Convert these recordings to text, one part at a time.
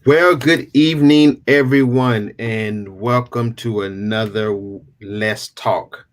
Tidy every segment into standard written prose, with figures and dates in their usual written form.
Well, good evening, everyone, and welcome to another Let's Talk.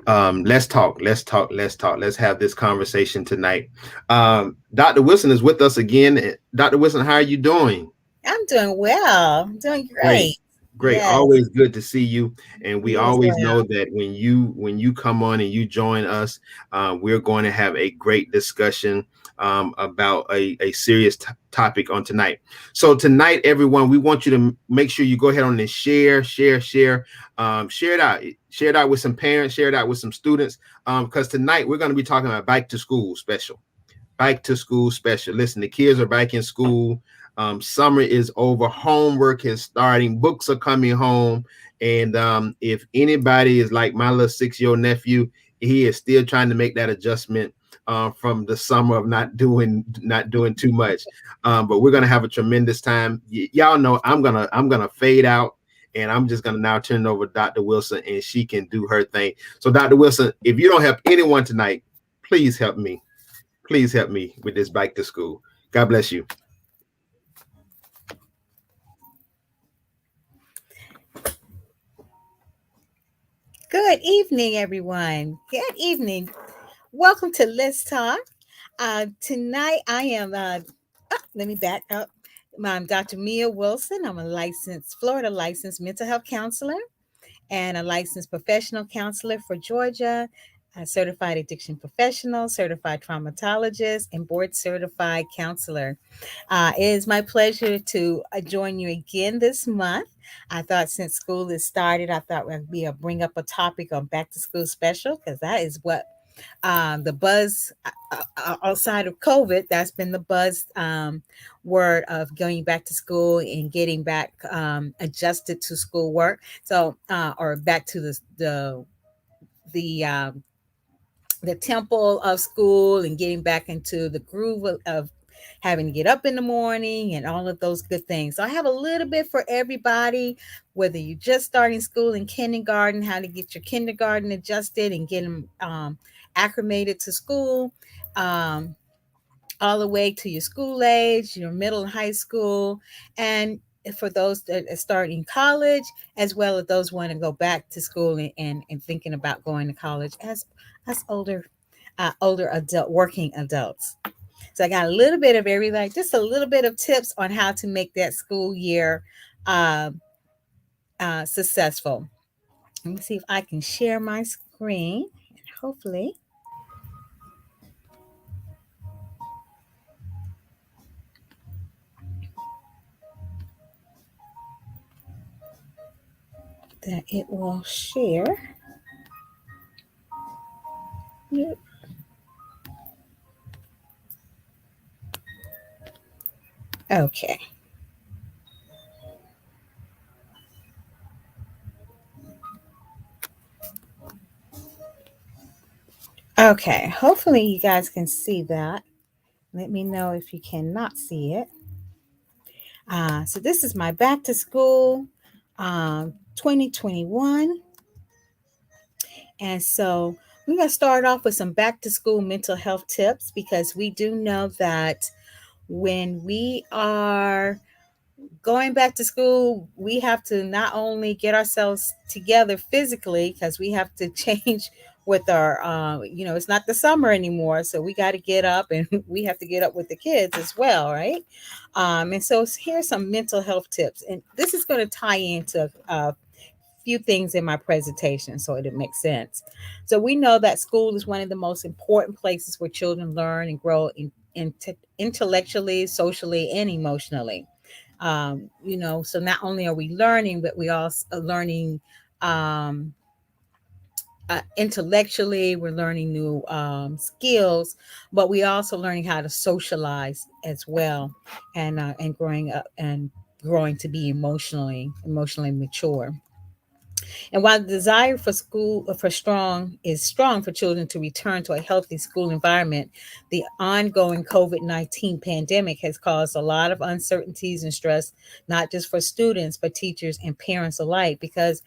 Let's talk. Let's talk. Let's talk. Let's have this conversation tonight. Dr. Wilson is with us again. Dr. Wilson, how are you doing? I'm doing well. I'm doing Great. great. Great. Yes, Always good to see you. And we you as always well. know that when you come on and you join us, we're going to have a great discussion about a serious topic on tonight. So tonight, everyone, we want you to make sure you go ahead on and share, share it out. Share it out with some parents, share it out with some students. Because tonight we're going to be talking about back to school special. Back to school special. Listen, the kids are back in school. Summer is over. Homework is starting. Books are coming home. And if anybody is like my little 6-year-old nephew, he is still trying to make that adjustment from the summer of not doing too much. But we're gonna have a tremendous time. Y'all know I'm gonna fade out. And I'm just going to now turn it over to Dr. Wilson and she can do her thing. So, Dr. Wilson, if you don't help anyone tonight, please help me. Please help me with this bike to school. God bless you. Good evening, everyone. Good evening. Welcome to Let's Talk. Tonight, I am, let me back up. I'm Dr. Mia Wilson. I'm a Florida licensed mental health counselor and a licensed professional counselor for Georgia, a certified addiction professional, certified traumatologist, and board certified counselor. It is my pleasure to join you again this month. I thought since school has started, I thought we'd bring up a topic on back to school special because that is what the buzz outside of COVID, that's been the buzz word of going back to school and getting back adjusted to schoolwork. So, or back to the the temple of school and getting back into the groove of having to get up in the morning and all of those good things. So I have a little bit for everybody, whether you're just starting school in kindergarten, how to get your kindergarten adjusted and get them acclimated to school, um, all the way to your school age, your middle and high school, and for those that are starting college, as well as those want to go back to school and thinking about going to college as older adult working adults. So I got a little bit of everything, just a little bit of tips on how to make that school year uh, successful. Let me see if I can share my screen, and hopefully that it will share. Yep. Okay. Okay. Hopefully you guys can see that. Let me know if you cannot see it. So this is my back to school 2021. And so we're going to start off with some back to school mental health tips because we do know that when we are going back to school, we have to not only get ourselves together physically because we have to change with our, it's not the summer anymore. So we got to get up and we have to get up with the kids as well, right? And so here's some mental health tips. And this is going to tie into few things in my presentation so it makes sense. So we know that school is one of the most important places where children learn and grow intellectually, socially, and emotionally. So not only are we learning, but we also are learning um, intellectually, we're learning new skills, but we also learning how to socialize as well, and growing up and growing to be emotionally mature. And while the desire for school for strong is strong for children to return to a healthy school environment, the ongoing COVID-19 pandemic has caused a lot of uncertainties and stress, not just for students, but teachers and parents alike, because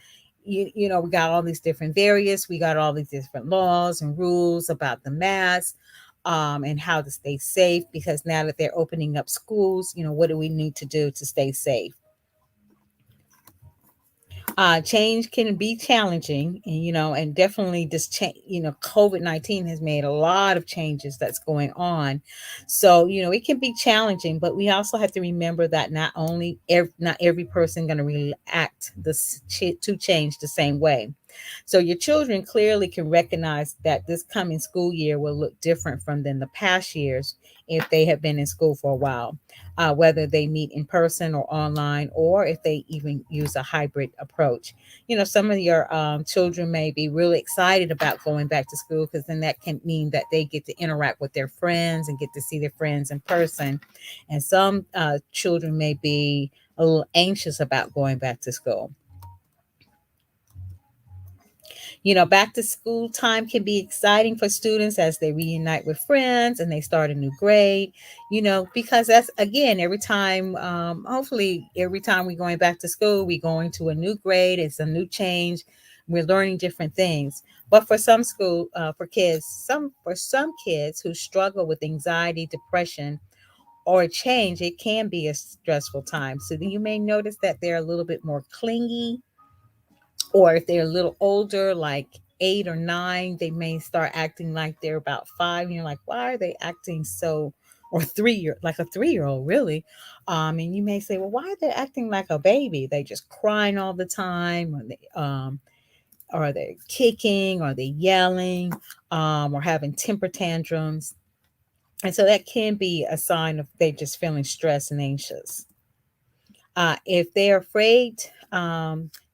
we got all these different variants, we got all these different laws and rules about the mask. and how to stay safe, because now that they're opening up schools, what do we need to do to stay safe? Change can be challenging, and and definitely this change. COVID-19 has made a lot of changes that's going on, so it can be challenging. But we also have to remember that not every person going to react to change the same way. So your children clearly can recognize that this coming school year will look different from than the past years if they have been in school for a while, whether they meet in person or online, or if they even use a hybrid approach. Some of your children may be really excited about going back to school, because then that can mean that they get to interact with their friends and get to see their friends in person. And some children may be a little anxious about going back to school. Back to school time can be exciting for students as they reunite with friends and they start a new grade, because that's, again, every time, hopefully, every time we're going back to school, we're going to a new grade, it's a new change. We're learning different things. But for some kids who struggle with anxiety, depression, or change, it can be a stressful time. So you may notice that they're a little bit more clingy, or if they're a little older, like 8 or 9, they may start acting like they're about 5. And you're like, why are they acting so, or 3 year, like a 3 year old, really? And you may say, well, why are they acting like a baby? They just crying all the time, or they're kicking, or they're yelling, or having temper tantrums. And so that can be a sign of they just feeling stressed and anxious. If they're afraid,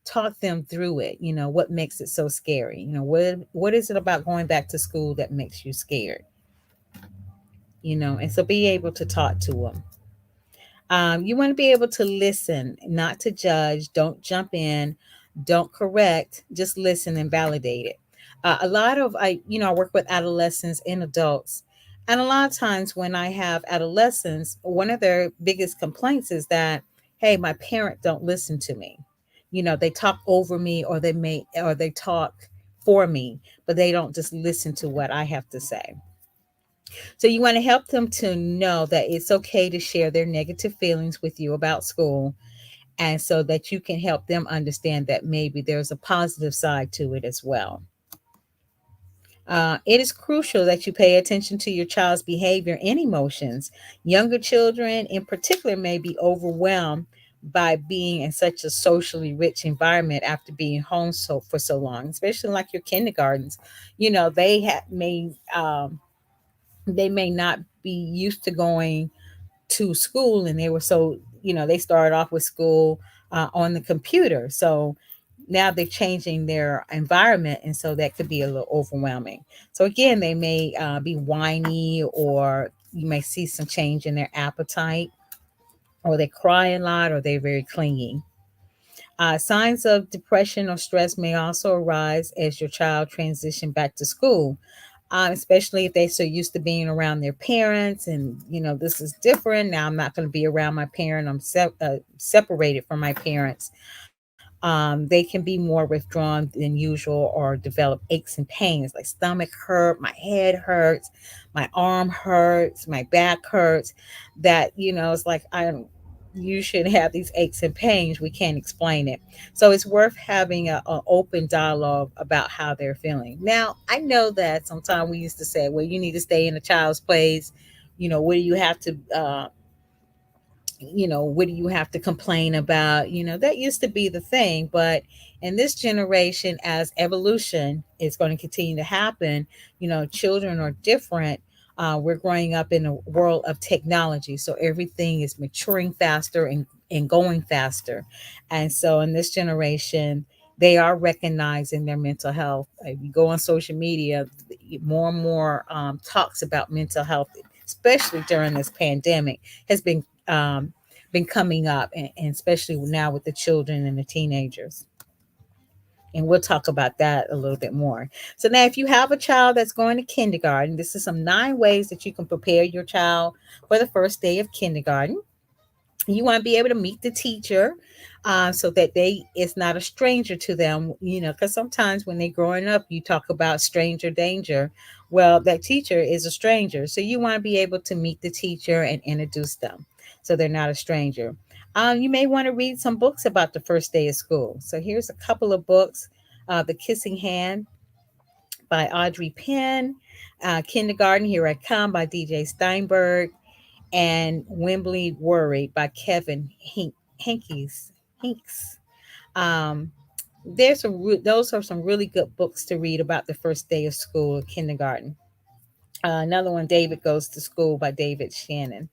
talk them through it. What makes it so scary? What is it about going back to school that makes you scared? And so be able to talk to them. You want to be able to listen, not to judge. Don't jump in. Don't correct. Just listen and validate it. A lot of I work with adolescents and adults, and a lot of times when I have adolescents, one of their biggest complaints is that, hey, my parent don't listen to me. They talk over me, or they talk for me, but they don't just listen to what I have to say. So you want to help them to know that it's okay to share their negative feelings with you about school, and so that you can help them understand that maybe there's a positive side to it as well. It is crucial that you pay attention to your child's behavior and emotions. Younger children, in particular, may be overwhelmed by being in such a socially rich environment after being home for so long, especially like your kindergartens. They may not be used to going to school, and they started off with school on the computer. So now they're changing their environment, and so that could be a little overwhelming. So again, they may be whiny, or you may see some change in their appetite, or they cry a lot, or they're very clingy. Signs of depression or stress may also arise as your child transition back to school, especially if they're so used to being around their parents, and this is different now. I'm not going to be around my parent. I'm separated from my parents. They can be more withdrawn than usual, or develop aches and pains, like stomach hurt, my head hurts, my arm hurts, my back hurts. That it's like, you should have these aches and pains. We can't explain it. So it's worth having an open dialogue about how they're feeling. Now, I know that sometimes we used to say, well, you need to stay in a child's place. What do you have to what do you have to complain about? That used to be the thing. But in this generation, as evolution is going to continue to happen, children are different. We're growing up in a world of technology, so everything is maturing faster and going faster. And so in this generation, they are recognizing their mental health. If you go on social media, more and more talks about mental health, especially during this pandemic, has been coming up, and especially now with the children and the teenagers. And we'll talk about that a little bit more. So now, if you have a child that's going to kindergarten, this is some 9 ways that you can prepare your child for the first day of kindergarten. You want to be able to meet the teacher, so that they it's not a stranger to them, because sometimes when they're growing up, you talk about stranger danger. Well, that teacher is a stranger, so you want to be able to meet the teacher and introduce them, so they're not a stranger. You may want to read some books about the first day of school. So here's a couple of books: The Kissing Hand by Audrey Penn, Kindergarten Here I Come by DJ Steinberg, and Wembley Worried by Kevin Hinks. Um, those are some really good books to read about the first day of school, kindergarten. Another one, David Goes to School by David Shannon.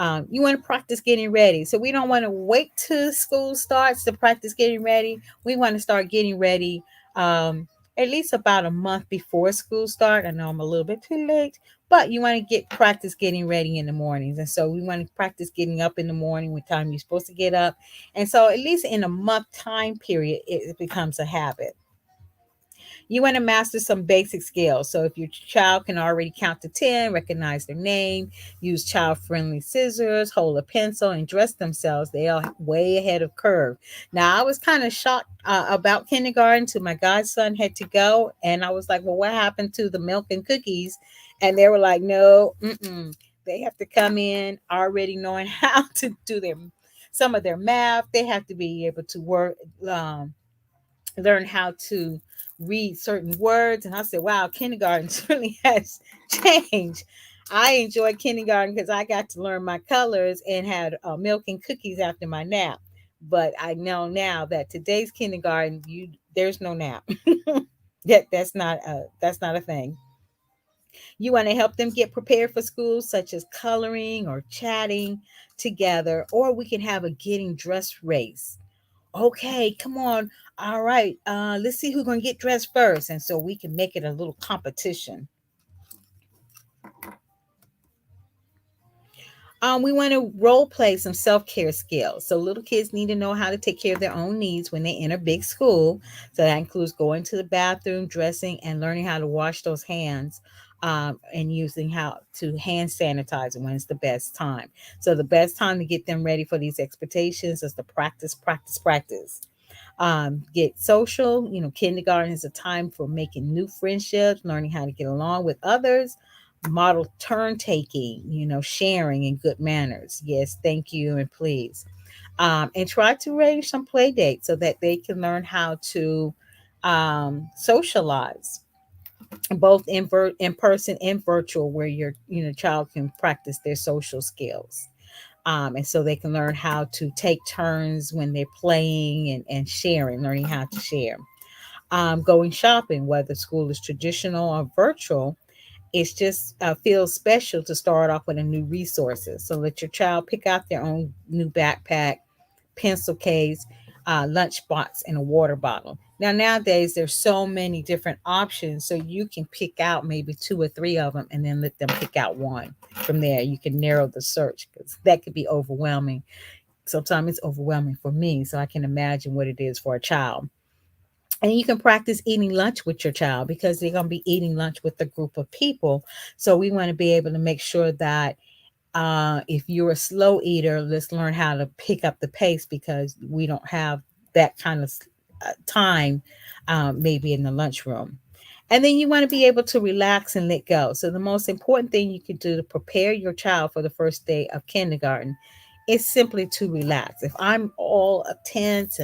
You want to practice getting ready. So we don't want to wait till school starts to practice getting ready. We want to start getting ready at least about a month before school start. I know I'm a little bit too late, but you want to get practice getting ready in the mornings. And so we want to practice getting up in the morning, what time you're supposed to get up. And so at least in a month time period, it becomes a habit. You want to master some basic skills. So if your child can already count to 10, recognize their name, use child-friendly scissors, hold a pencil, and dress themselves, they are way ahead of curve. Now, I was kind of shocked about kindergarten till my godson had to go. And I was like, well, what happened to the milk and cookies? And they were like, no, they have to come in already knowing how to do some of their math. They have to be able to um, learn how to read certain words. And I said, wow, kindergarten really has changed. I enjoyed kindergarten because I got to learn my colors and had milk and cookies after my nap. But I know now that today's kindergarten, there's no nap. That's not a thing. You want to help them get prepared for school, such as coloring or chatting together, or we can have a getting dressed race. Okay, come on. All right, let's see who's gonna get dressed first, and so we can make it a little competition. We want to role play some self care skills. So little kids need to know how to take care of their own needs when they enter big school. So that includes going to the bathroom, dressing, and learning how to wash those hands. And using how to hand sanitize when it's the best time. So the best time to get them ready for these expectations is to practice, practice, practice. Get social. Kindergarten is a time for making new friendships, learning how to get along with others, model turn taking, sharing and good manners. Yes, thank you, and please. And try to arrange some play dates so that they can learn how to socialize, both in person and virtual, where your child can practice their social skills. And so they can learn how to take turns when they're playing and sharing, learning how to share. Going shopping, whether school is traditional or virtual, it's just feels special to start off with a new resources. So let your child pick out their own new backpack, pencil case, lunchbox, and a water bottle. Now, nowadays, there's so many different options, so you can pick out maybe two or three of them and then let them pick out one. From there, you can narrow the search because that could be overwhelming. Sometimes it's overwhelming for me, so I can imagine what it is for a child. And you can practice eating lunch with your child because they're going to be eating lunch with a group of people. So we want to be able to make sure that if you're a slow eater, let's learn how to pick up the pace because we don't have that kind of time, maybe in the lunchroom. And then you want to be able to relax and let go. So the most important thing you could do to prepare your child for the first day of kindergarten is simply to relax. If I'm all tense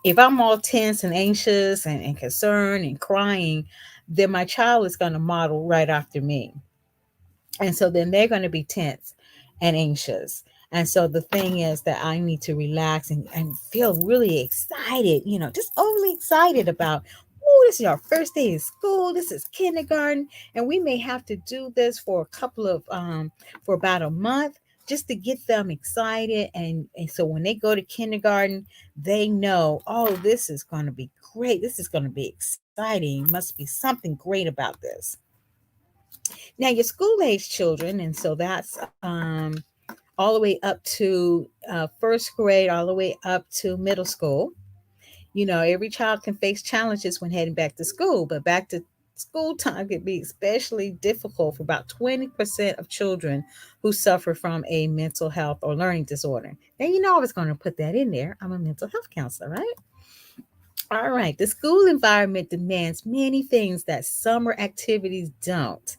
if I'm all tense and anxious and concerned and crying, then my child is going to model right after me. And so then they're going to be tense and anxious. And so the thing is that I need to relax and feel really excited, just overly excited about, oh, this is our first day of school. This is kindergarten. And we may have to do this for for about a month just to get them excited. And so when they go to kindergarten, they know, oh, this is going to be great. This is going to be exciting. Must be something great about this. Now, your school age children, and so that's all the way up to first grade, all the way up to middle school. Every child can face challenges when heading back to school, but back to school time could be especially difficult for about 20% of children who suffer from a mental health or learning disorder. Now, you know, I was going to put that in there. I'm a mental health counselor, right? All right. The school environment demands many things that summer activities don't.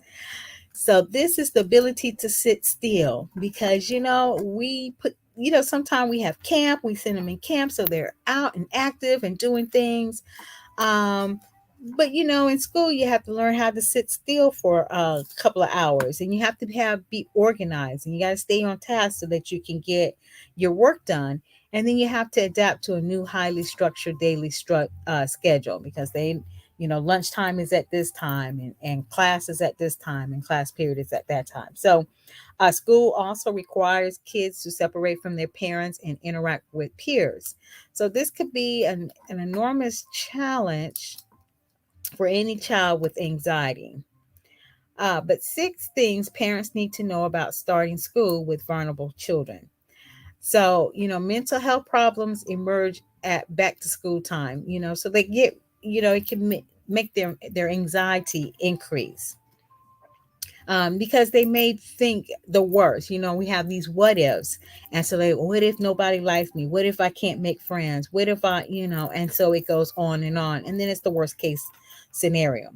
So this is the ability to sit still because sometimes we have camp, we send them in camp so they're out and active and doing things. um but in school you have to learn how to sit still for a couple of hours, and you have to be organized, and you got to stay on task so that you can get your work done. And then you have to adapt to a new highly structured daily schedule, because lunchtime is at this time, and class is at this time, and class period is at that time. So school also requires kids to separate from their parents and interact with peers. So this could be an enormous challenge for any child with anxiety. But six things parents need to know about starting school with vulnerable children. So, mental health problems emerge at back to school time, so they get, it can make their anxiety increase, because they may think the worst. We have these what ifs, and so what if nobody likes me? What if I can't make friends? What if and so it goes on, and then it's the worst case scenario.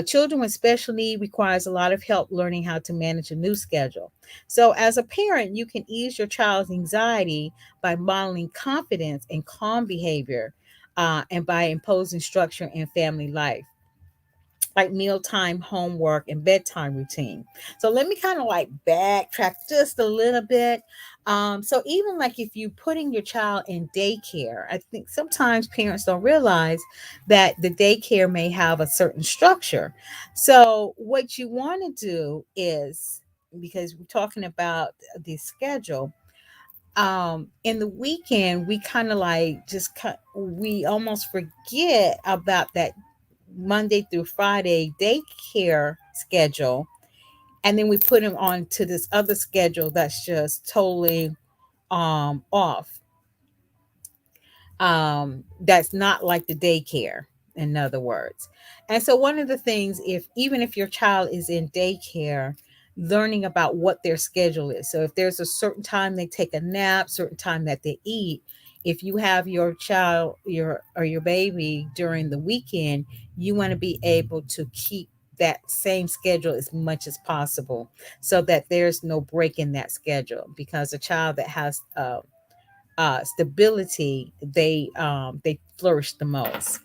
Children with special need requires a lot of help learning how to manage a new schedule. So, as a parent, you can ease your child's anxiety by modeling confidence and calm behavior, and by imposing structure in family life, like mealtime, homework, and bedtime routine. So let me kind of like backtrack just a little bit. So even like if you putting your child in daycare, I think sometimes parents don't realize that the daycare may have a certain structure. So what you want to do is, because we're talking about the schedule, in the weekend we kind of like we almost forget about that Monday through Friday daycare schedule, and then we put him on to this other schedule that's just totally off. That's not like the daycare, in other words. And so one of the things, if even if your child is in daycare, learning about what their schedule is. So if there's a certain time they take a nap, certain time that they eat, if you have your child your baby during the weekend, you want to be able to keep that same schedule as much as possible, so that there's no break in that schedule, because a child that has stability, they flourish the most.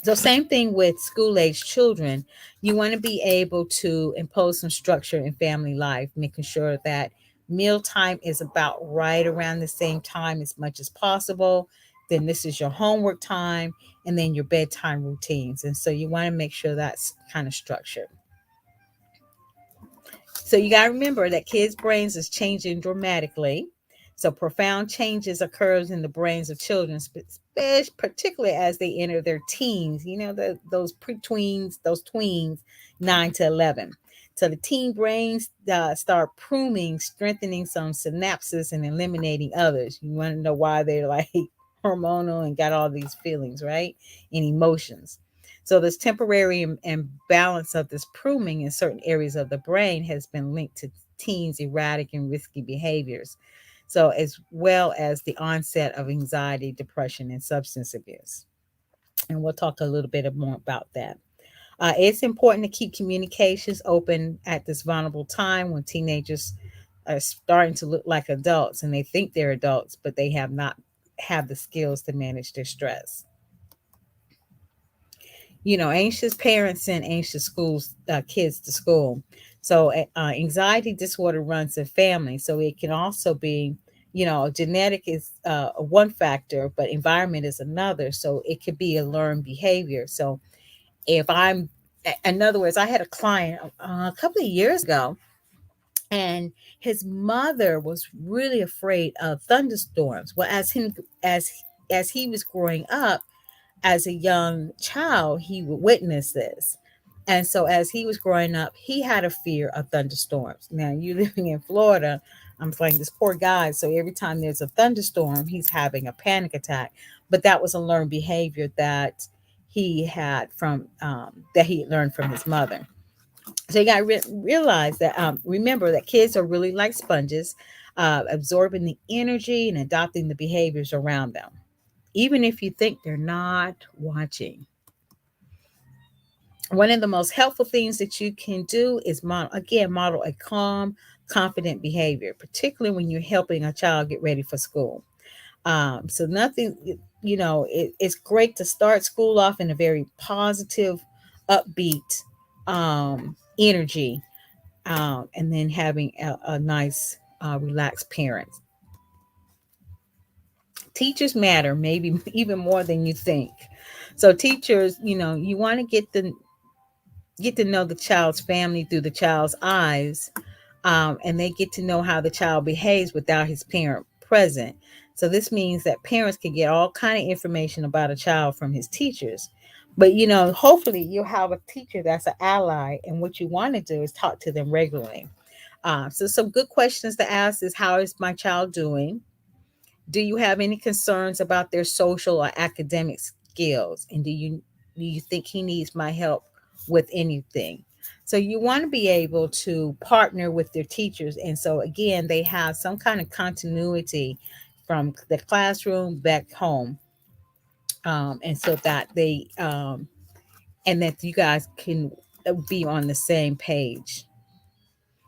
So same thing with school age children. You want to be able to impose some structure in family life, making sure that mealtime is about right around the same time as much as possible. Then this is your homework time, and then your bedtime routines. And so you want to make sure that's kind of structured. So you got to remember that kids' brains is changing dramatically. So profound changes occurs in the brains of children, particularly as they enter their teens. Those pre-tweens, those tweens, 9 to 11. So the teen brains start pruning, strengthening some synapses and eliminating others. You want to know why they're like hormonal and got all these feelings, right? And emotions. So this temporary imbalance of this pruning in certain areas of the brain has been linked to teens' erratic and risky behaviors. So as well as the onset of anxiety, depression, and substance abuse. And we'll talk a little bit more about that. It's important to keep communications open at this vulnerable time when teenagers are starting to look like adults, and they think they're adults, but they have not have the skills to manage their stress. Anxious parents send anxious kids to school. So anxiety disorder runs in family. So it can also be, genetic is one factor, but environment is another. So it could be a learned behavior. So if in other words, I had a client a couple of years ago, and his mother was really afraid of thunderstorms. Well, as he was growing up, as a young child, he would witness this. And so as he was growing up, he had a fear of thunderstorms. Now, you living in Florida, I'm like this poor guy. So every time there's a thunderstorm, he's having a panic attack. But that was a learned behavior that he had from that he learned from his mother. So you got to realize that, remember that kids are really like sponges, absorbing the energy and adopting the behaviors around them, even if you think they're not watching. One of the most helpful things that you can do is model a calm, confident behavior, particularly when you're helping a child get ready for school. So nothing, it's great to start school off in a very positive, upbeat energy, and then having a nice, relaxed parent. Teachers matter, maybe even more than you think. So teachers, you want to get to know the child's family through the child's eyes, and they get to know how the child behaves without his parent present. So this means that parents can get all kind of information about a child from his teachers. But hopefully you'll have a teacher that's an ally, and what you want to do is talk to them regularly. So some good questions to ask is, how is my child doing? Do you have any concerns about their social or academic skills? And do you think he needs my help with anything? So you want to be able to partner with their teachers. And so again, they have some kind of continuity from the classroom back home. And so that and that you guys can be on the same page.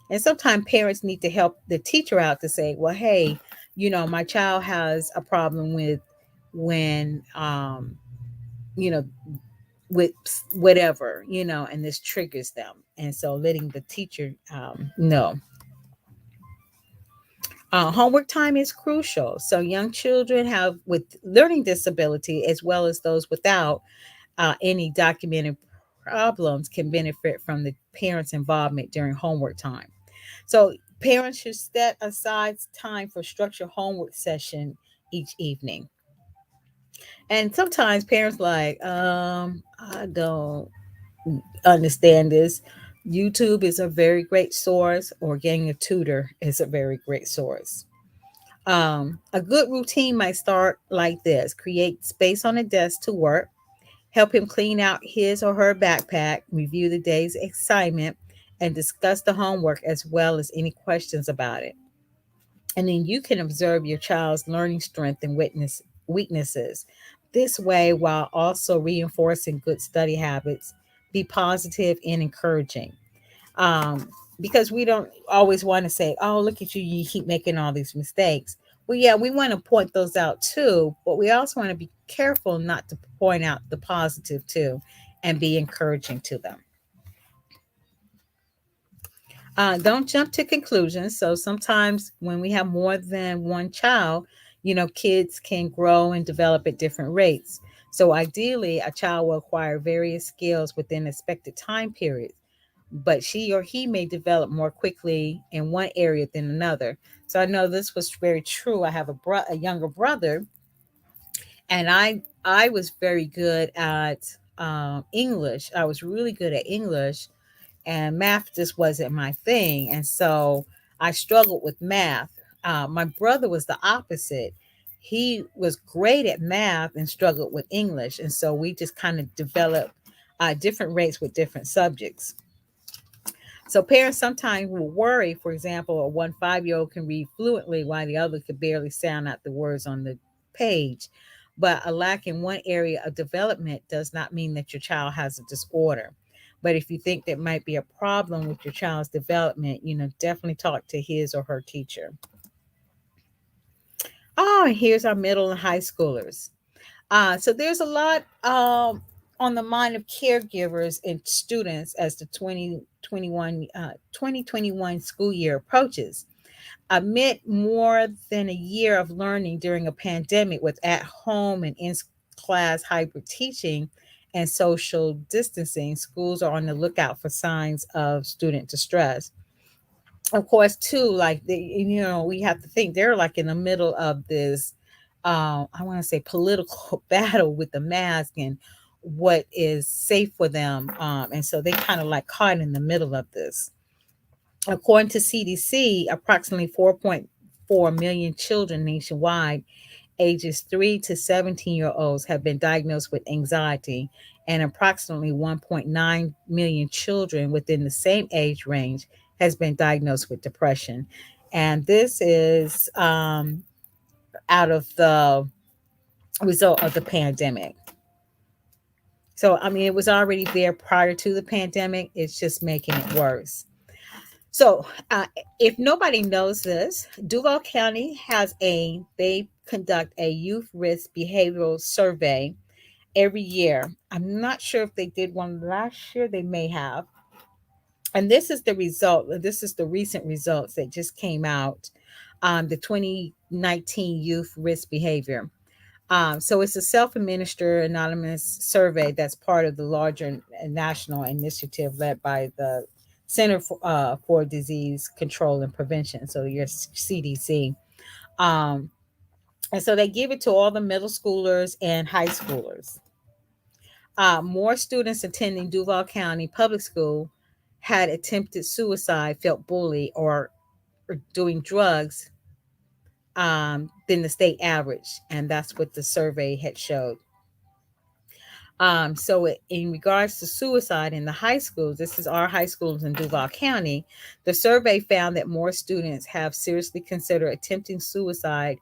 And sometimes parents need to help the teacher out to say, well, hey, my child has a problem with when, you know, with whatever, and this triggers them. And so letting the teacher know. Homework time is crucial. So young children have with learning disability, as well as those without any documented problems, can benefit from the parents' involvement during homework time. So parents should set aside time for structured homework session each evening. And sometimes parents like, I don't understand this. YouTube is a very great source, or getting a tutor is a very great source. A good routine might start like this: create space on the desk to work, help him clean out his or her backpack, review the day's assignment, and discuss the homework as well as any questions about it. And then you can observe your child's learning strength and weaknesses. This way, while also reinforcing good study habits, be positive and encouraging. Um, because we don't always want to say, "Oh, look at you! You keep making all these mistakes." Well, yeah, we want to point those out too, but we also want to be careful not to point out the positive too, and be encouraging to them. Don't jump to conclusions. So sometimes when we have more than one child, kids can grow and develop at different rates. So ideally, a child will acquire various skills within expected time periods, but she or he may develop more quickly in one area than another. So I know this was very true. I have a younger brother, and I was very good at English. I was really good at English, and math just wasn't my thing. And so I struggled with math. My brother was the opposite. He was great at math and struggled with English. And so we just kind of developed different rates with different subjects. So parents sometimes will worry, for example, a 1 5 year old can read fluently while the other could barely sound out the words on the page. But a lack in one area of development does not mean that your child has a disorder. But if you think there might be a problem with your child's development, definitely talk to his or her teacher. Oh, and here's our middle and high schoolers. So there's a lot on the mind of caregivers and students as the 2021 school year approaches. Amid more than a year of learning during a pandemic with at home and in class hybrid teaching and social distancing, schools are on the lookout for signs of student distress. Of course, too, like we have to think they're like in the middle of this, I want to say, political battle with the mask and what is safe for them. And so they kind of like caught in the middle of this. According to CDC, approximately 4.4 million children nationwide, ages 3 to 17-year-olds, have been diagnosed with anxiety, and approximately 1.9 million children within the same age range has been diagnosed with depression. And this is out of the result of the pandemic. So, I mean, it was already there prior to the pandemic. It's just making it worse. So, if nobody knows this, Duval County they conduct a youth risk behavioral survey every year. I'm not sure if they did one last year, they may have. And this is the result, this is the recent results that just came out, the 2019 youth risk behavior. So it's a self-administered anonymous survey that's part of the larger national initiative led by the Center for Disease Control and Prevention, so your CDC. Um, and so they give it to all the middle schoolers and high schoolers. More students attending Duval County Public School had attempted suicide, felt bullied, or doing drugs than the state average, and that's what the survey had showed. In regards to suicide in the high schools, this is our high schools in Duval County, the survey found that more students have seriously considered attempting suicide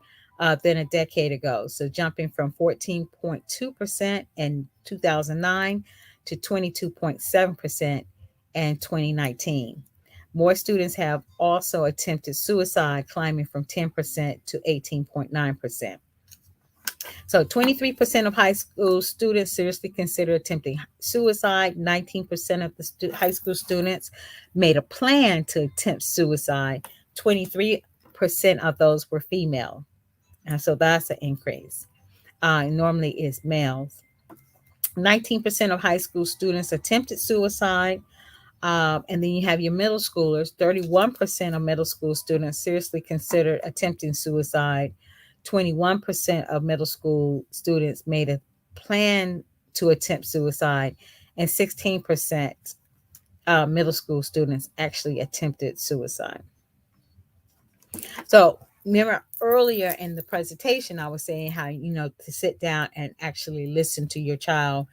than a decade ago. So jumping from 14.2% in 2009 to 22.7% in 2019. More students have also attempted suicide, climbing from 10% to 18.9%. So 23% of high school students seriously consider attempting suicide. 19% of the high school students made a plan to attempt suicide. 23% of those were female. And so that's an increase. Normally it's males. 19% of high school students attempted suicide. And then you have your middle schoolers. 31% of middle school students seriously considered attempting suicide. 21% of middle school students made a plan to attempt suicide. And 16% middle school students actually attempted suicide. So remember earlier in the presentation, I was saying how, to sit down and actually listen to your child,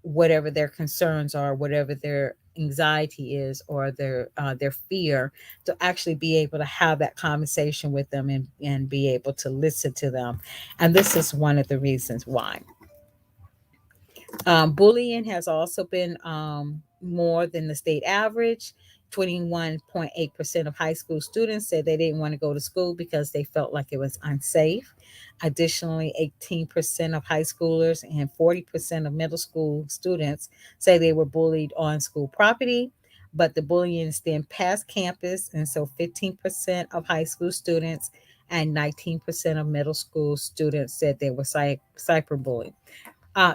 whatever their concerns are, whatever their anxiety is, or their fear, to actually be able to have that conversation with them, and be able to listen to them. And this is one of the reasons why. Bullying has also been more than the state average. 21.8% of high school students said they didn't want to go to school because they felt like it was unsafe. Additionally, 18% of high schoolers and 40% of middle school students say they were bullied on school property, but the bullying stemmed past campus. And so 15% of high school students and 19% of middle school students said they were cyberbullied.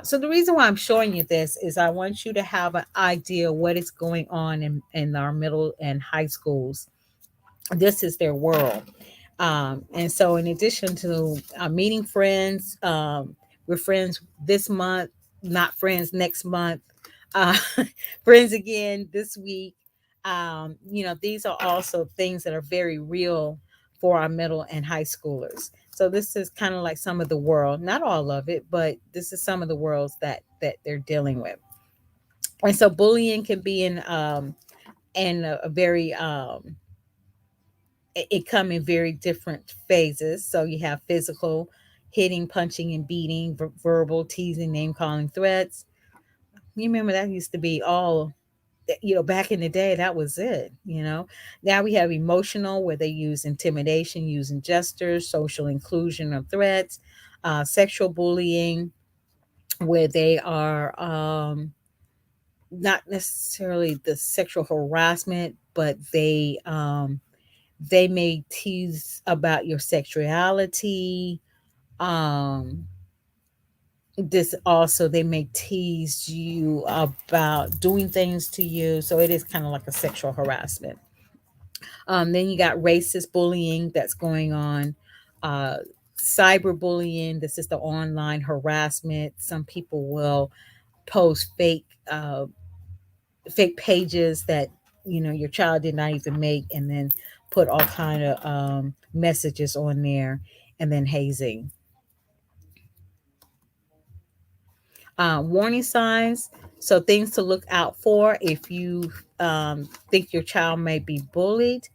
So the reason why I'm showing you this is I want you to have an idea what is going on in our middle and high schools. This is their world. And so in addition to meeting friends, we're friends this month, not friends next month, uh, friends again this week. These are also things that are very real for our middle and high schoolers. So this is kind of like some of the world, not all of it, but this is some of the worlds that they're dealing with. And so bullying can be in a very it come in very different phases. So you have physical, hitting, punching, and beating, verbal, teasing, name calling, threats. You remember that used to be all, back in the day, that was it. Now we have emotional, where they use intimidation, using gestures, social inclusion or threats, sexual bullying, where they are not necessarily the sexual harassment, but they may tease about your sexuality. Um, this also, they may tease you about doing things to you. So it is kind of like a sexual harassment. Then you got racist bullying that's going on. Uh, Cyberbullying. This is the online harassment. Some people will post fake pages that your child did not even make, and then put all kind of messages on there. And then hazing. Warning signs. So things to look out for if you think your child may be bullied.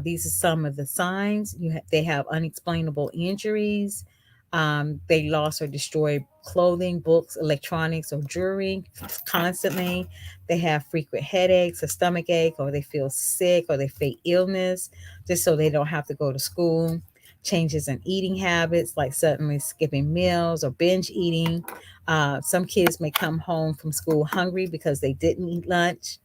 These are some of the signs. They have unexplainable injuries. They lost or destroy clothing, books, electronics, or jewelry constantly. They have frequent headaches, a stomach ache, or they feel sick, or they fake illness, just so they don't have to go to school. Changes in eating habits, like suddenly skipping meals or binge eating. Some kids may come home from school hungry because they didn't eat lunch.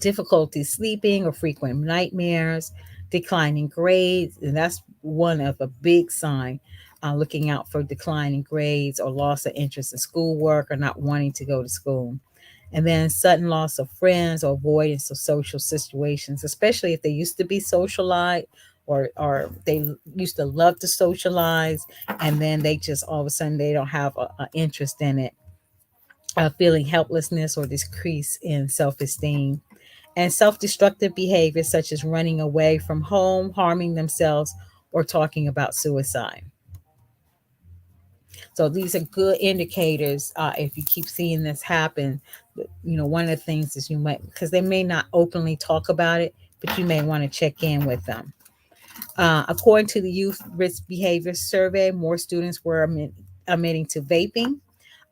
Difficulty sleeping or frequent nightmares, declining grades, and that's one of a big sign. Looking out for declining grades or loss of interest in schoolwork or not wanting to go to school. And then sudden loss of friends or avoidance of social situations, especially if they used to be socialized or they used to love to socialize, and then they just all of a sudden they don't have a interest in it. Feeling helplessness or decrease in self-esteem, and self destructive behaviors such as running away from home, harming themselves, or talking about suicide. So these are good indicators if you keep seeing this happen. One of the things is you might, because they may not openly talk about it, but you may want to check in with them. According to the Youth Risk Behavior Survey, more students were admitting to vaping.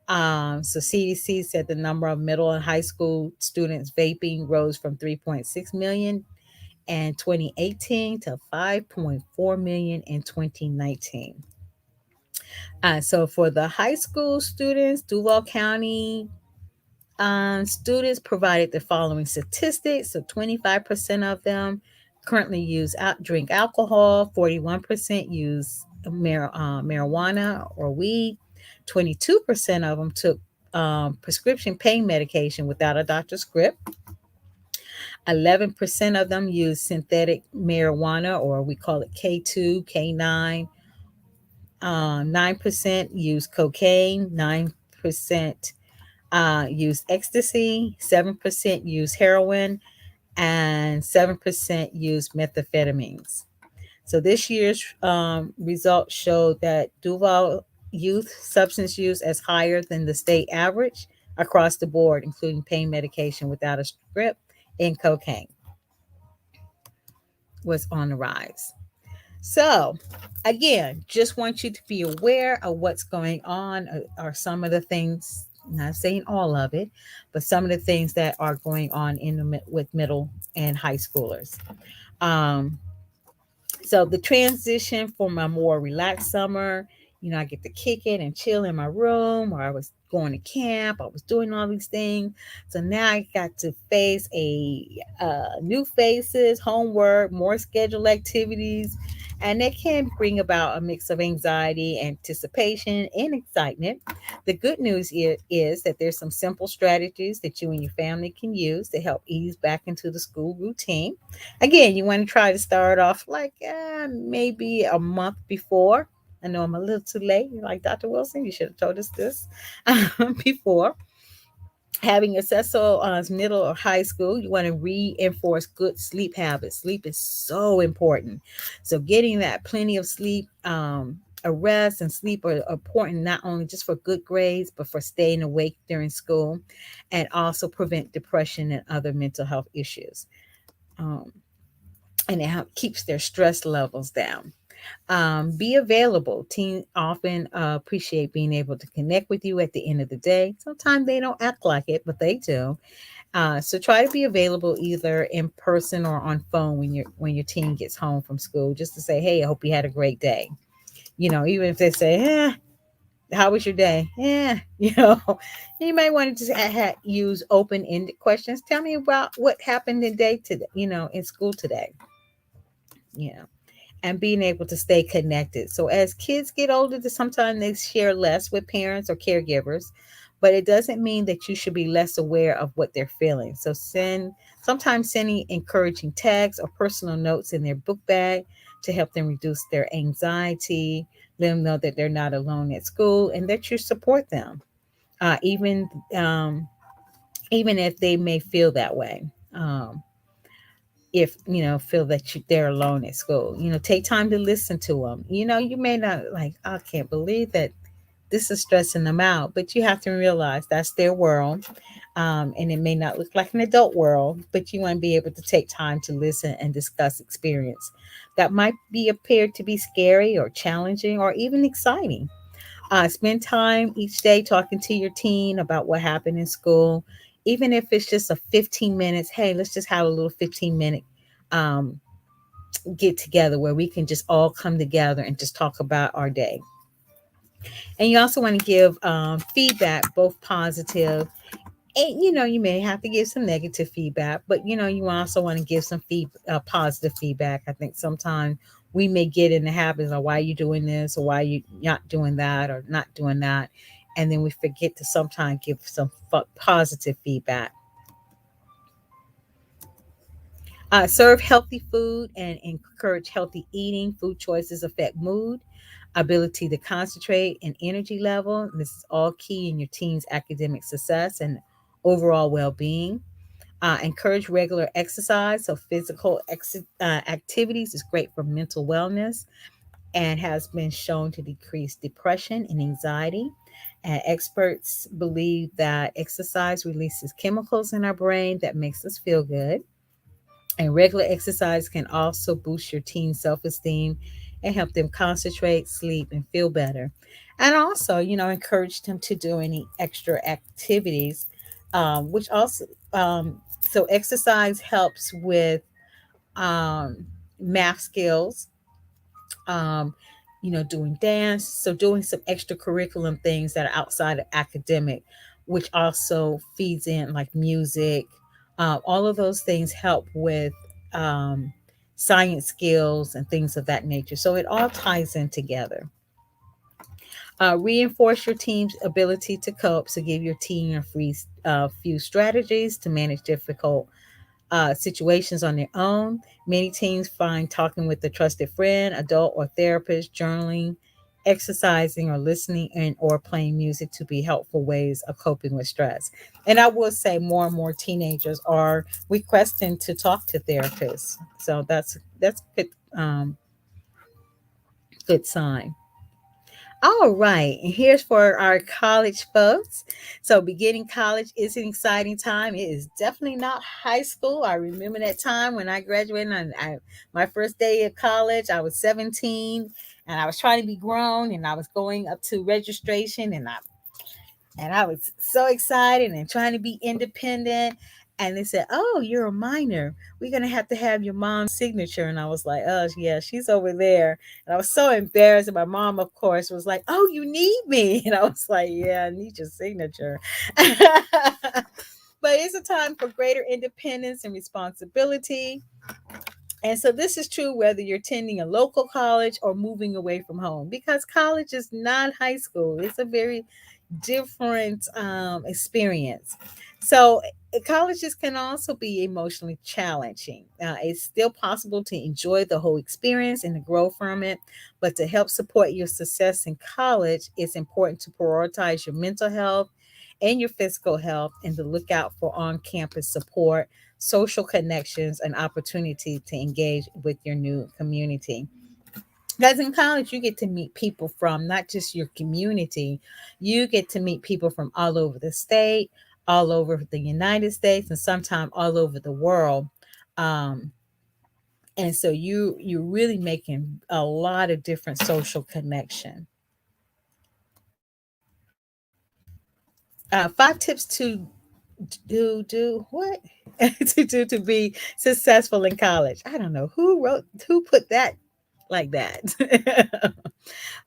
So CDC said the number of middle and high school students vaping rose from 3.6 million in 2018 to 5.4 million in 2019. So for the high school students, Duval County students provided the following statistics. So 25% of them currently drink alcohol, 41% use marijuana or weed, 22% of them took prescription pain medication without a doctor's script. 11% of them use synthetic marijuana, or we call it K2, K9. 9% use cocaine. 9% use ecstasy. 7% use heroin. And 7% use methamphetamines. So this year's results showed that Duval youth substance use is higher than the state average across the board, including pain medication without a script and cocaine was on the rise. So, again, just want you to be aware of what's going on, are some of the things, not saying all of it, but some of the things that are going on with middle and high schoolers. Um, so the transition from a more relaxed summer, I get to kick it and chill in my room, or I was going to camp, I was doing all these things. So now I got to face new faces, homework, more scheduled activities, and that can bring about a mix of anxiety, anticipation, and excitement. The good news is that there's some simple strategies that you and your family can use to help ease back into the school routine. Again, you want to try to start off like maybe a month before. I know I'm a little too late. You're like, Dr. Wilson, you should have told us this before. Having accessible middle or high school, you want to reinforce good sleep habits. Sleep is so important. So getting that plenty of sleep, a rest and sleep are important not only just for good grades, but for staying awake during school, and also prevent depression and other mental health issues. Um, and it keeps their stress levels down. Be available. Teens often appreciate being able to connect with you at the end of the day. Sometimes they don't act like it, but they do. So try to be available either in person or on phone when your teen gets home from school, just to say, "Hey, I hope you had a great day." Even if they say, "How was your day?" Yeah, you might want to just use open-ended questions. Tell me about what happened in day today. In school today. You know and being able to stay connected. So as kids get older, sometimes they share less with parents or caregivers, but it doesn't mean that you should be less aware of what they're feeling. So sometimes sending encouraging texts or personal notes in their book bag to help them reduce their anxiety, let them know that they're not alone at school and that you support them, even even if they may feel that way. If feel that they're alone at school, take time to listen to them. You may not like, I can't believe that this is stressing them out. But you have to realize that's their world. And it may not look like an adult world, but you want to be able to take time to listen and discuss experience that might be appeared to be scary or challenging or even exciting. Spend time each day talking to your teen about what happened in school, even if it's just a 15 minutes. Hey, let's just have a little 15-minute um, get together where we can just all come together and just talk about our day. And you also want to give feedback, both positive and you may have to give some negative feedback, but you also want to give some positive feedback. I think sometimes we may get in the habits of why you doing this or why you not doing that or not doing that, and then we forget to sometimes give some positive feedback. Serve healthy food and encourage healthy eating. Food choices affect mood, ability to concentrate, and energy level. This is all key in your teen's academic success and overall well-being. Encourage regular exercise. So, physical activities is great for mental wellness and has been shown to decrease depression and anxiety. And experts believe that exercise releases chemicals in our brain that makes us feel good. And regular exercise can also boost your teen's self esteem and help them concentrate, sleep, and feel better. And also, encourage them to do any extra activities, which also, so exercise helps with um, math skills, um, doing dance. So, doing some extracurriculum things that are outside of academic, which also feeds in like music. All of those things help with um, science skills and things of that nature. So, it all ties in together. Reinforce your team's ability to cope. So, give your team a few strategies to manage difficult situations on their own. Many teens find talking with a trusted friend, adult, or therapist, journaling, exercising, or listening and or playing music to be helpful ways of coping with stress. And I will say more and more teenagers are requesting to talk to therapists. So that's good good sign. All right, and here's for our college folks. So, beginning college is an exciting time. It is definitely not high school. I remember that time when I graduated. And my first day of college, I was 17, and I was trying to be grown, and I was going up to registration, and I was so excited and trying to be independent. And they said, "Oh, you're a minor. We're gonna have to have your mom's signature." And I was like, "Oh, yeah, she's over there." And I was so embarrassed. And my mom, of course, was like, "Oh, you need me." And I was like, "Yeah, I need your signature." But it's a time for greater independence and responsibility. And so this is true whether you're attending a local college or moving away from home, because college is not high school. It's a very different experience. So, colleges can also be emotionally challenging. It's still possible to enjoy the whole experience and to grow from it, but to help support your success in college, it's important to prioritize your mental health and your physical health and to look out for on campus support, social connections, and opportunity to engage with your new community. Because in college, you get to meet people from not just your community, you get to meet people from all over the state, all over the United States, and sometimes all over the world. Um, and so you're really making a lot of different social connection. Five tips to do what to be successful in college. I don't know who put that like that.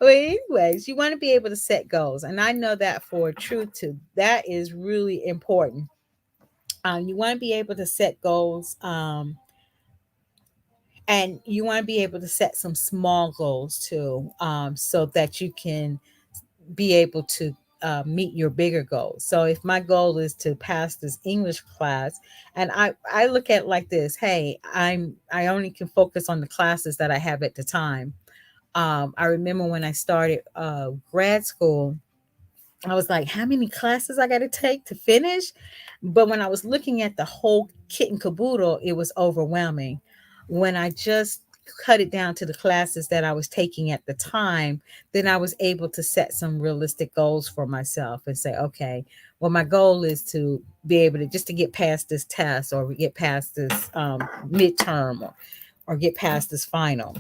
Well, anyways, you want to be able to set goals, and I know that for truth too. That is really important. You want to be able to set goals, and you want to be able to set some small goals too, so that you can be able to meet your bigger goals. So, if my goal is to pass this English class, and I look at it like this: Hey, I only can focus on the classes that I have at the time. I remember when I started grad school, I was like, how many classes I got to take to finish? But when I was looking at the whole kit and caboodle, it was overwhelming. When I just cut it down to the classes that I was taking at the time, then I was able to set some realistic goals for myself and say, okay, well, my goal is to be able to just to get past this test or get past this midterm or get past this final.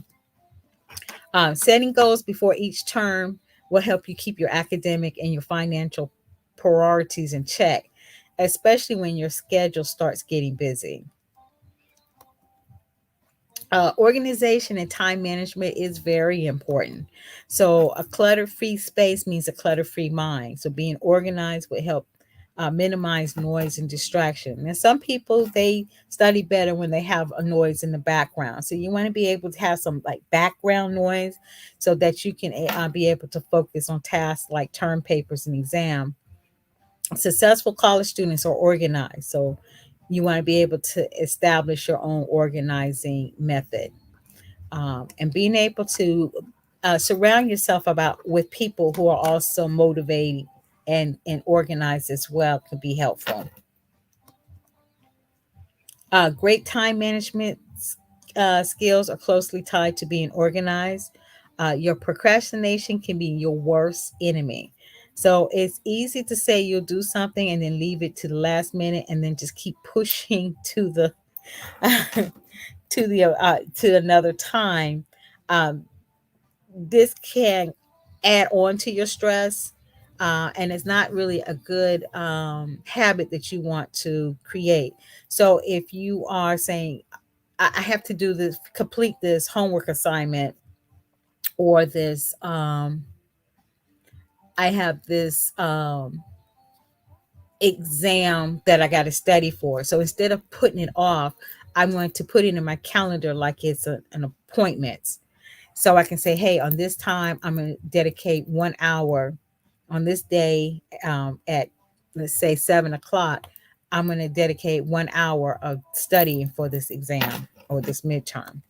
Setting goals before each term will help you keep your academic and your financial priorities in check, especially when your schedule starts getting busy. Organization and time management is very important. So, a clutter free space means a clutter free mind. So, being organized will help minimize noise and distraction. And some people, they study better when they have a noise in the background. So, you want to be able to have some like background noise so that you can be able to focus on tasks like term papers and exam. Successful college students are organized. So, you want to be able to establish your own organizing method, and being able to surround yourself about with people who are also motivated and organized as well can be helpful. Great time management skills are closely tied to being organized. Your procrastination can be your worst enemy. So it's easy to say you'll do something and then leave it to the last minute and then just keep pushing to the to another time. Um, this can add on to your stress, and it's not really a good habit that you want to create. So if you are saying, I have to do this, complete this homework assignment, or this, I have this exam that I got to study for. So instead of putting it off, I'm going to put it in my calendar like it's an appointment. So I can say, hey, on this time, I'm going to dedicate 1 hour on this day, at, let's say, 7 o'clock. I'm going to dedicate 1 hour of studying for this exam or this midterm.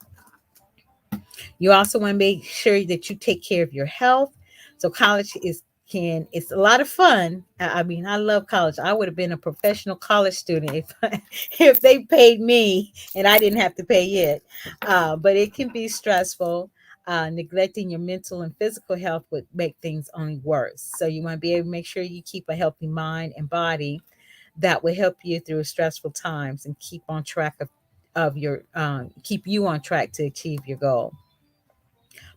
You also want to make sure that you take care of your health. So college is can it's a lot of fun. I mean, I love college. I would have been a professional college student if if they paid me and I didn't have to pay it. But it can be stressful. Neglecting your mental and physical health would make things only worse. So you want to be able to make sure you keep a healthy mind and body that will help you through stressful times and keep on track of your keep you on track to achieve your goal.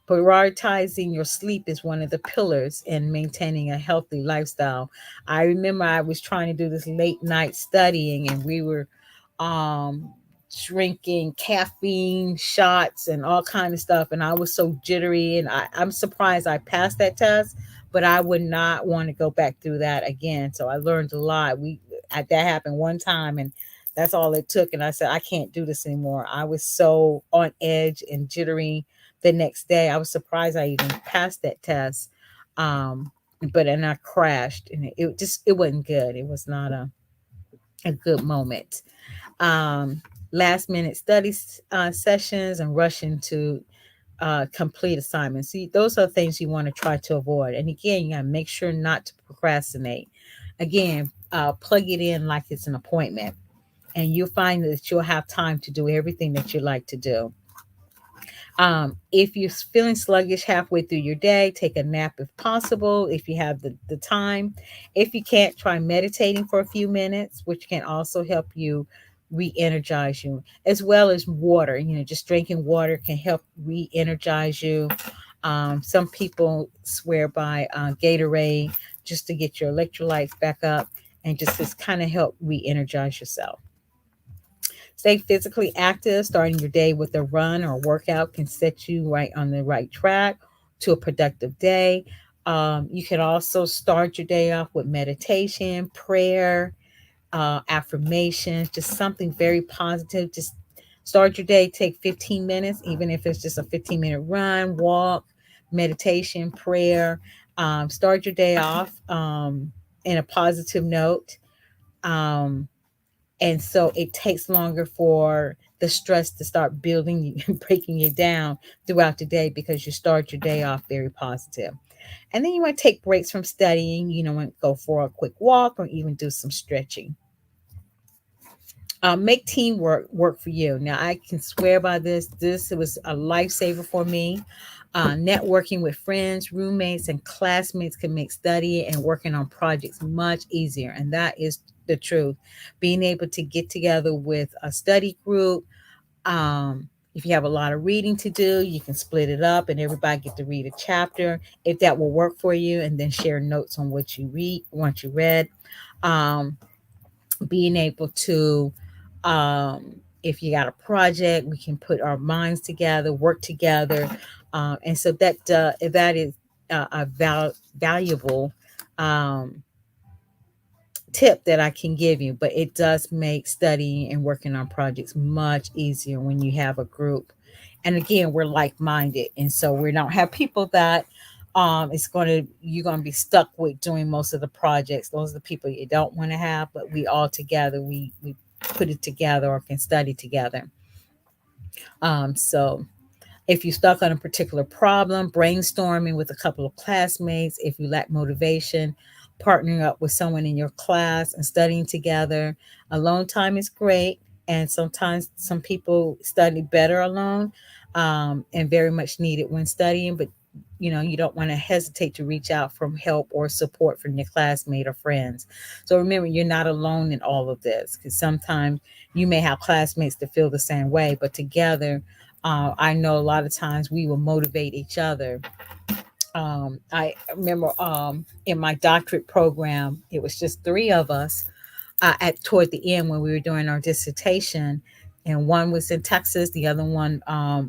Prioritizing your sleep is one of the pillars in maintaining a healthy lifestyle. I remember I was trying to do this late night studying, and we were um, drinking caffeine shots and all kind of stuff, and I was so jittery. And I'm surprised I passed that test, but I would not want to go back through that again. So I learned a lot. That happened one time, and that's all it took. And I said, I can't do this anymore. I was so on edge and jittery the next day. I was surprised I even passed that test. Um, but and I crashed, and it wasn't good. It was not a good moment. Um, Last minute study sessions and rushing to complete assignments. See, those are things you want to try to avoid. And again, you got to make sure not to procrastinate. Again, plug it in like it's an appointment, and you'll find that you'll have time to do everything that you like to do. If you're feeling sluggish halfway through your day, take a nap if possible, if you have the time. If you can't, try meditating for a few minutes, which can also help you re energize you, as well as water. You know, just drinking water can help re energize you. Some people swear by Gatorade just to get your electrolytes back up and just kind of help re energize yourself. Stay physically active. Starting your day with a run or workout can set you right on the right track to a productive day. You can also start your day off with meditation, prayer, affirmations, just something very positive. Just start your day, take 15 minutes, even if it's just a 15-minute run, walk, meditation, prayer. Start your day off in a positive note. Um, and so it takes longer for the stress to start building and breaking you down throughout the day because you start your day off very positive. And then you want to take breaks from studying, want to go for a quick walk or even do some stretching. Make teamwork work for you. Now, I can swear by this. This was a lifesaver for me. Networking with friends, roommates, and classmates can make studying and working on projects much easier. And that is the truth. Being able to get together with a study group. If you have a lot of reading to do, you can split it up and everybody get to read a chapter if that will work for you, and then share notes on what you read, once you read. Um, Being able to if you got a project, we can put our minds together, work together, and so that is a valuable um, tip that I can give you. But it does make studying and working on projects much easier when you have a group. And again, we're like-minded, and so we don't have people that it's going to you're going to be stuck with doing most of the projects. Those are the people you don't want to have, but we all together, we put it together or can study together. So if you're stuck on a particular problem, brainstorming with a couple of classmates. If you lack motivation, partnering up with someone in your class and studying together. Alone time is great, and sometimes some people study better alone, and very much needed when studying. But you don't want to hesitate to reach out for help or support from your classmate or friends. So remember, you're not alone in all of this, because sometimes you may have classmates that feel the same way, but together, I know a lot of times we will motivate each other. I remember in my doctorate program, it was just three of us at toward the end when we were doing our dissertation, and one was in Texas, the other one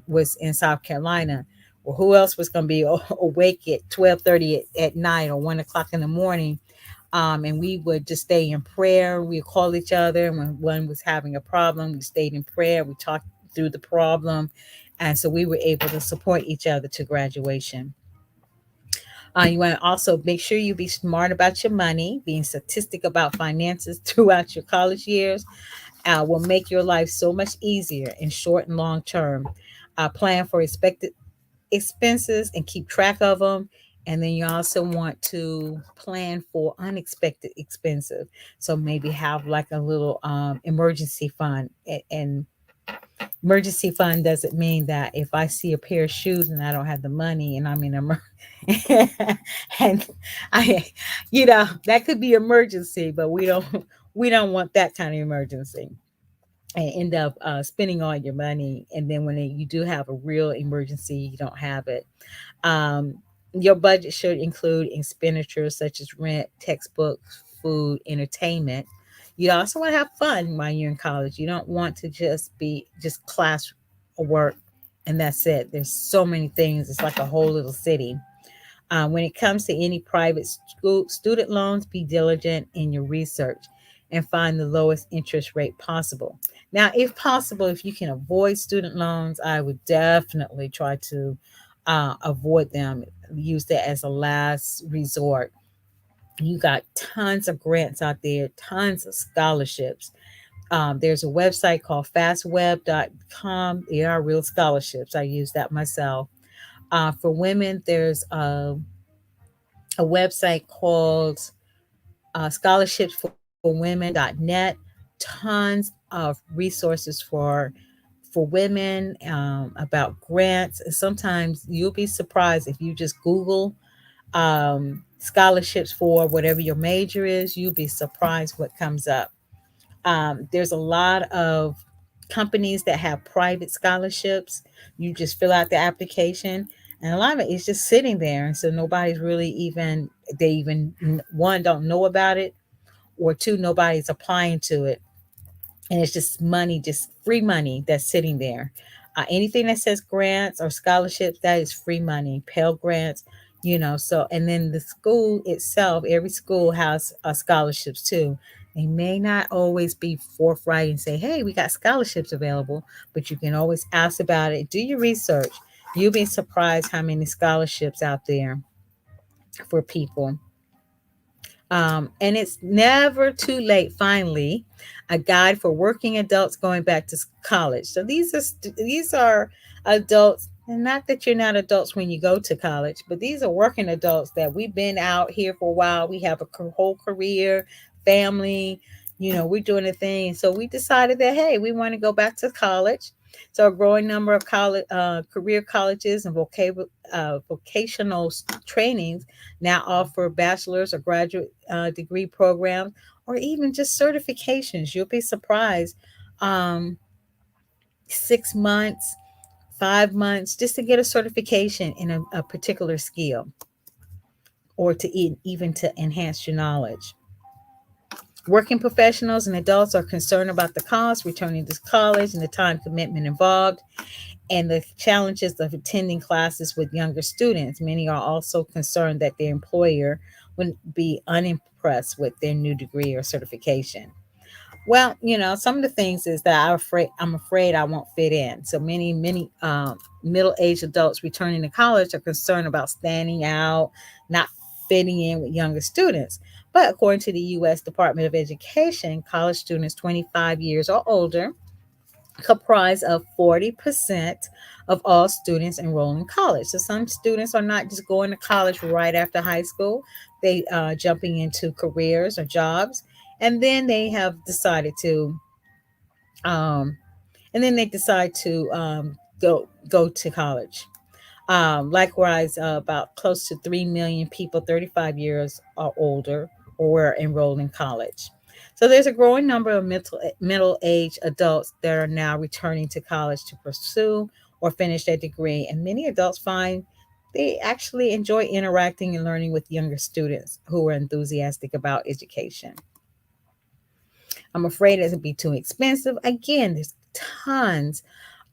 was in South Carolina. Well, who else was going to be awake at 12:30 at night or 1 o'clock in the morning? And we would just stay in prayer. We would call each other, and when one was having a problem, we stayed in prayer. We talked through the problem, and so we were able to support each other to graduation. You want to also make sure you be smart about your money. Being statistic about finances throughout your college years will make your life so much easier in short and long term. Plan for expected expenses and keep track of them. And then you also want to plan for unexpected expenses. So maybe have like a little emergency fund. And emergency fund doesn't mean that if I see a pair of shoes and I don't have the money and I'm in and I, that could be emergency, but we don't want that kind of emergency and end up spending all your money. And then when you do have a real emergency, you don't have it. Um, your budget should include expenditures such as rent, textbooks, food, entertainment. You also want to have fun while you're in college. You don't want to just be just class work and that's it. There's so many things. It's like a whole little city. When it comes to any private school student loans, be diligent in your research and find the lowest interest rate possible. Now, if possible, if you can avoid student loans, I would definitely try to avoid them. Use that as a last resort. You got tons of grants out there, tons of scholarships. There's a website called fastweb.com. They are real scholarships. I use that myself. For women, there's a website called scholarships4women.net. Tons of resources for women about grants. And sometimes you'll be surprised if you just Google scholarships for whatever your major is. You'll be surprised what comes up. There's a lot of companies that have private scholarships. You just fill out the application, and a lot of it is just sitting there. And so nobody's really even, they even, one, don't know about it, or two, nobody's applying to it. And it's just money, just free money that's sitting there. Anything that says grants or scholarships, that is free money, Pell Grants, So, and then the school itself, every school has scholarships too. They may not always be forthright and say, hey, we got scholarships available, but you can always ask about it. Do your research. You'll be surprised how many scholarships out there for people. And it's never too late. Finally, a guide for working adults going back to college. So these are adults, and not that you're not adults when you go to college, but these are working adults that we've been out here for a while. We have a whole career, family. We're doing a thing. So we decided that, hey, we want to go back to college. So a growing number of college, career colleges and vocational trainings now offer bachelor's or graduate degree programs, or even just certifications. You'll be surprised. Um, 6 months, 5 months, just to get a certification in a particular skill, or to even to enhance your knowledge. Working professionals and adults are concerned about the cost, returning to college, and the time commitment involved, and the challenges of attending classes with younger students. Many are also concerned that their employer would be unimpressed with their new degree or certification. Well, some of the things is that I'm afraid I won't fit in. So many middle-aged adults returning to college are concerned about standing out, not fitting in with younger students. But according to the U.S. Department of Education, college students 25 years or older comprise of 40% of all students enrolled in college. So some students are not just going to college right after high school; they jumping into careers or jobs, and then they have decided to um, decide to go to college. Likewise, about close to 3 million people 35 years or older were enrolled in college. So there's a growing number of middle-aged adults that are now returning to college to pursue or finish their degree. And many adults find they actually enjoy interacting and learning with younger students who are enthusiastic about education. I'm afraid it would be too expensive. Again, there's tons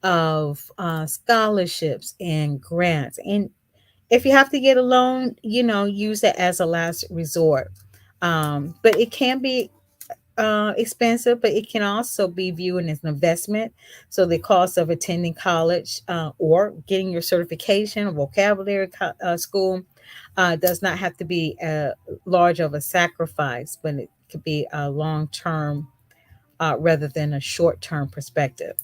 of scholarships and grants. And if you have to get a loan, use it as a last resort. But it can be expensive, but it can also be viewed as an investment. So the cost of attending college or getting your certification or vocabulary school does not have to be large of a sacrifice, but it could be a long term rather than a short term perspective.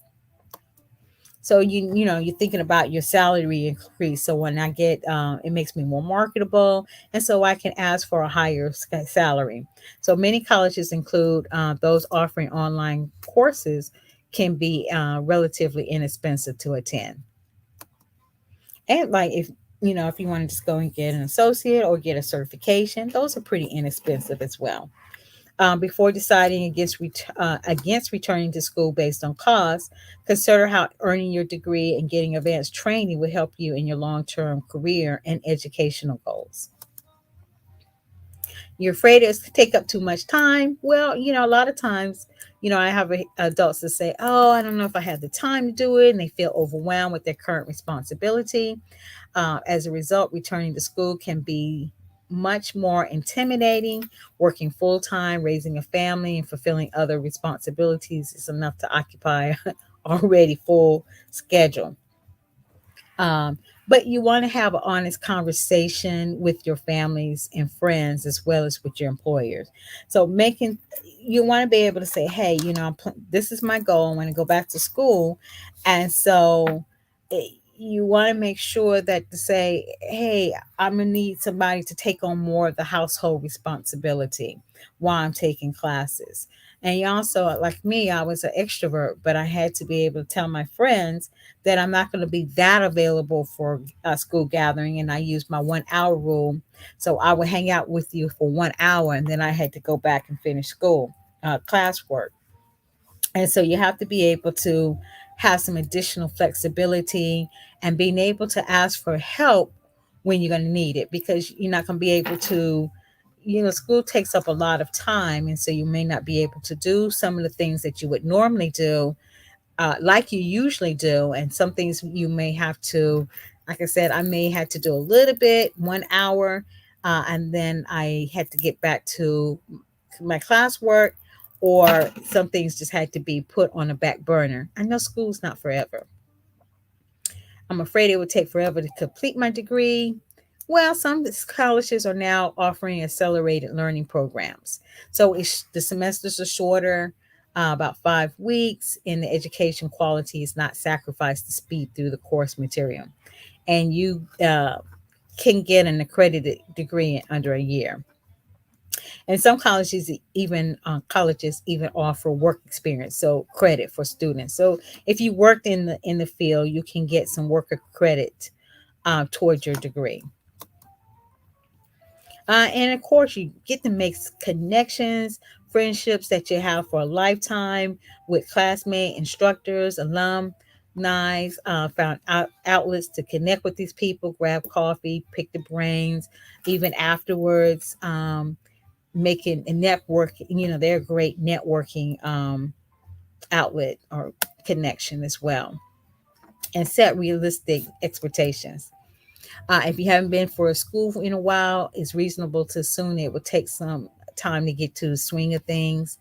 So you're thinking about your salary increase. So when I get it makes me more marketable, and so I can ask for a higher salary. So many colleges include those offering online courses can be relatively inexpensive to attend. And like if you want to just go and get an associate or get a certification, those are pretty inexpensive as well. Before deciding against returning to school based on cost, consider how earning your degree and getting advanced training will help you in your long term career and educational goals. You're afraid it's to take up too much time. Well, a lot of times, I have adults that say, "Oh, I don't know if I have the time to do it," and they feel overwhelmed with their current responsibility. As a result, returning to school can be much more intimidating. Working full time, raising a family, and fulfilling other responsibilities is enough to occupy already full schedule. Um, but you want to have an honest conversation with your families and friends as well as with your employers. So you want to be able to say, hey, this is my goal. I want to go back to school. And so you want to make sure that to say, hey, I'm going to need somebody to take on more of the household responsibility while I'm taking classes. And you also, like me, I was an extrovert, but I had to be able to tell my friends that I'm not going to be that available for a school gathering. And I used my 1 hour rule. So I would hang out with you for 1 hour and then I had to go back and finish school, classwork. And so you have to be able to have some additional flexibility and being able to ask for help when you're going to need it, because you're not going to be able to, school takes up a lot of time. And so you may not be able to do some of the things that you would normally do like you usually do. And some things you may have to, like I said, I may have to do a little bit, 1 hour, and then I had to get back to my classwork, or some things just had to be put on a back burner. I know school's not forever. I'm afraid it would take forever to complete my degree. Well, some colleges are now offering accelerated learning programs. So the semesters are shorter, about 5 weeks, and the education quality is not sacrificed to speed through the course material. And you can get an accredited degree in under a year. And some colleges even offer work experience, so credit for students. So if you worked in the field, you can get some worker credit towards your degree. And of course, you get to make connections, friendships that you have for a lifetime with classmates, instructors, alumni. Found outlets to connect with these people, grab coffee, pick the brains, even afterwards. Making a network, they're a great networking outlet or connection as well. And set realistic expectations. If you haven't been for a school in a while, it's reasonable to assume it will take some time to get to the swing of things.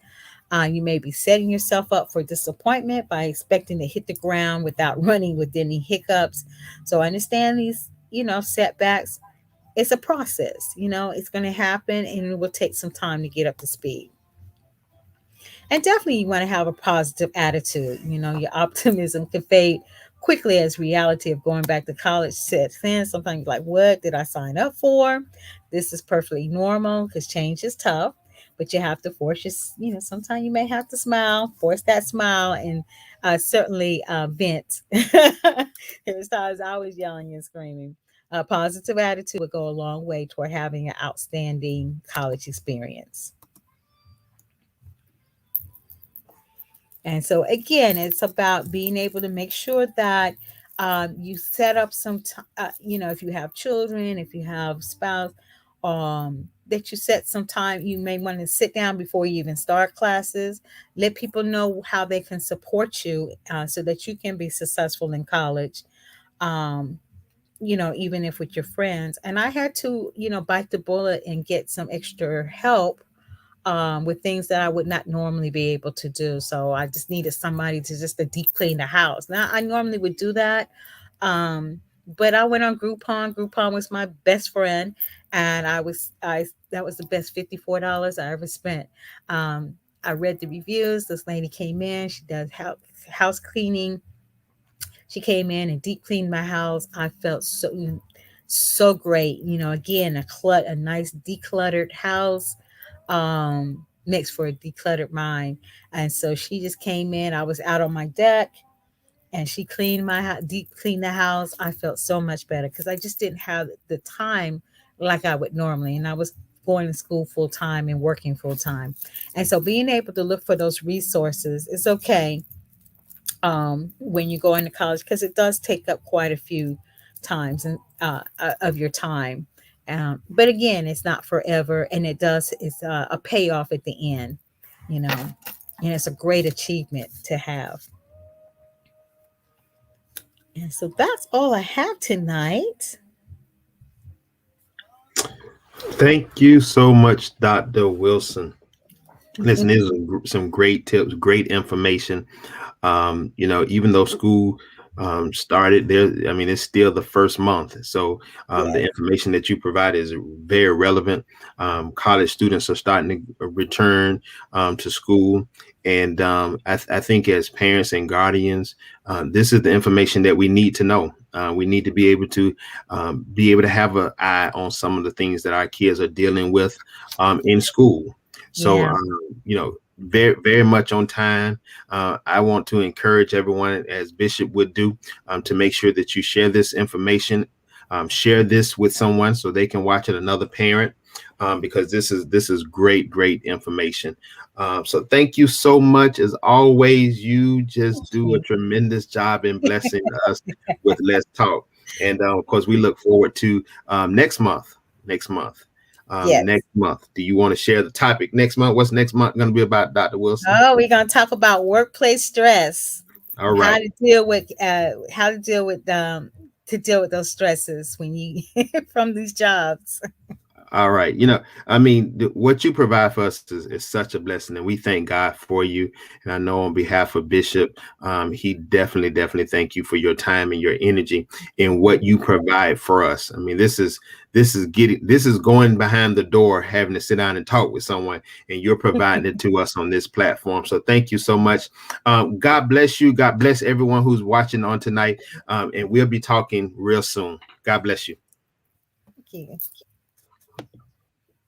You may be setting yourself up for disappointment by expecting to hit the ground without running with any hiccups. So understand these, setbacks. It's a process, it's going to happen and it will take some time to get up to speed. And definitely, you want to have a positive attitude. Your optimism can fade quickly as reality of going back to college sets in. Sometimes you're like, what did I sign up for? This is perfectly normal because change is tough, but you have to force sometimes you may have to smile, force that smile, and certainly vent. There's times I was yelling and screaming. A positive attitude would go a long way toward having an outstanding college experience. And so again, it's about being able to make sure that you set up some, if you have children, if you have spouse, that you set some time. You may want to sit down before you even start classes. Let people know how they can support you so that you can be successful in college. Um, even if with your friends. And I had to, bite the bullet and get some extra help with things that I would not normally be able to do. So I just needed somebody to deep clean the house. Now I normally would do that. But I went on Groupon. Groupon was my best friend. And I that was the best $54 I ever spent. I read the reviews. This lady came in. She does house cleaning. She came in and deep cleaned my house. I felt so great. Again, a nice decluttered house makes for a decluttered mind. And so she just came in. I was out on my deck, and she cleaned deep cleaned the house. I felt so much better because I just didn't have the time like I would normally, and I was going to school full time and working full time. And so being able to look for those resources is okay when you go into college because it does take up quite a few times of your time. But again, it's not forever, and it's a payoff at the end, you know, and it's a great achievement to have. And so that's all I have tonight. Thank you so much, Dr. Wilson. Listen, these are some great tips, great information. Even though school started there, I mean, it's still the first month. So the Yes, information that you provide is very relevant. College students are starting to return to school. And I think as parents and guardians, this is the information that we need to know. We need to be able to have an eye on some of the things that our kids are dealing with in school. So, yeah, very, very much on time. I want to encourage everyone, as Bishop would do, to make sure that you share this information, share this with someone so they can watch it, another parent, because this is great, great information. So thank you so much. As always, you just thank do a you. tremendous job in blessing us with Let's Talk. And of course, we look forward to next month. Next month. Yes. Next month. Do you want to share the topic next month? What's next month going to be about, Dr. Wilson? Oh, we're gonna talk about workplace stress, All how right. to deal with those stresses when you from these jobs. All right. I mean, what you provide for us is such a blessing, and we thank God for you. And I know on behalf of Bishop, he definitely, definitely thank you for your time and your energy and what you provide for us. I mean, this is going behind the door, having to sit down and talk with someone, and you're providing it to us on this platform. So thank you so much. God bless you. God bless everyone who's watching on tonight. And we'll be talking real soon. God bless you. Thank you.